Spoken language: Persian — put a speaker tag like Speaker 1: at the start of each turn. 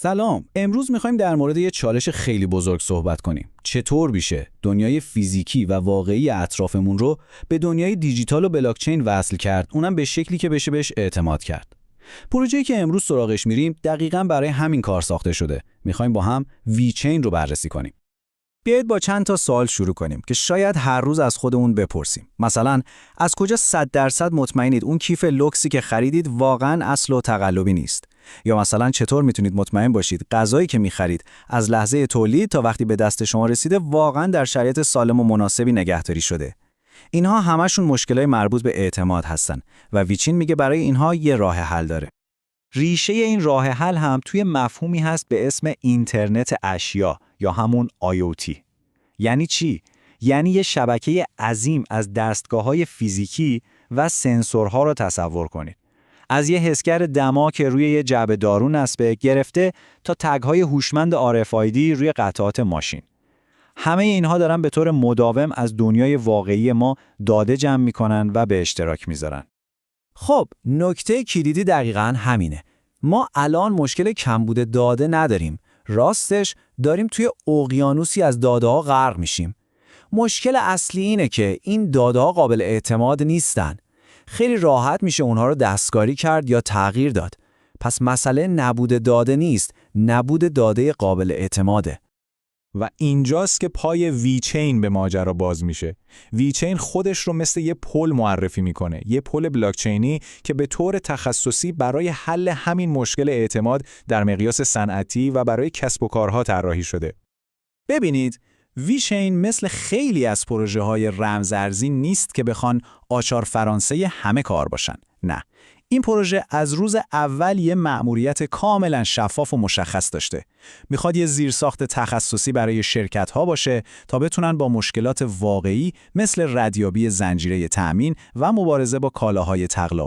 Speaker 1: سلام، امروز میخوایم در مورد یه چالش خیلی بزرگ صحبت کنیم. چطور میشه دنیای فیزیکی و واقعی اطرافمون رو به دنیای دیجیتال و بلاکچین وصل کرد، اونم به شکلی که بشه بهش اعتماد کرد. پروژه‌ای که امروز سراغش میریم دقیقاً برای همین کار ساخته شده. میخوایم با هم ویچین رو بررسی کنیم.
Speaker 2: بیایید با چند تا سوال شروع کنیم که شاید هر روز از خودمون بپرسیم. مثلا از کجا 100% مطمئنید اون کیف لوکسی که خریدید واقعاً اصل و تقلبی نیست؟ یا مثلا چطور میتونید مطمئن باشید غذایی که میخرید از لحظه تولید تا وقتی به دست شما رسیده واقعاً در شرایط سالم و مناسبی نگهداری شده؟ اینها همشون مشکلای مربوط به اعتماد هستن و ویچین میگه برای اینها یه راه حل داره. ریشه این راه حل هم توی مفهومی هست به اسم اینترنت اشیا یا همون IoT. یعنی چی؟ یعنی یه شبکه عظیم از دستگاه‌های فیزیکی و سنسورها رو تصور کنید. از یه حسگر دما که روی یه جعبه دارو نصبه گرفته تا تگ‌های هوشمند RFID روی قطعات ماشین. همه اینها دارن به طور مداوم از دنیای واقعی ما داده جمع می‌کنن و به اشتراک می‌ذارن. خب، نکته کلیدی دقیقاً همینه. ما الان مشکل کمبود داده نداریم. راستش داریم توی اقیانوسی از داده‌ها غرق میشیم. مشکل اصلی اینه که این داده‌ها قابل اعتماد نیستن. خیلی راحت میشه اونها رو دستکاری کرد یا تغییر داد. پس مسئله نبود داده نیست، نبود داده قابل اعتماده.
Speaker 3: و اینجاست که پای ویچین به ماجرا باز میشه. ویچین خودش رو مثل یه پل معرفی میکنه، یه پل بلاکچینی که به طور تخصصی برای حل همین مشکل اعتماد در مقیاس صنعتی و برای کسب و کارها طراحی شده.
Speaker 2: ببینید، ویچین مثل خیلی از پروژه‌های رمزارزی نیست که بخوان آچار فرانسه همه کار باشن. نه. این پروژه از روز اول یه مأموریت کاملا شفاف و مشخص داشته. میخواد یه زیرساخت تخصصی برای شرکت‌ها باشه تا بتونن با مشکلات واقعی مثل ردیابی زنجیره تأمین و مبارزه با کالاهای طغلا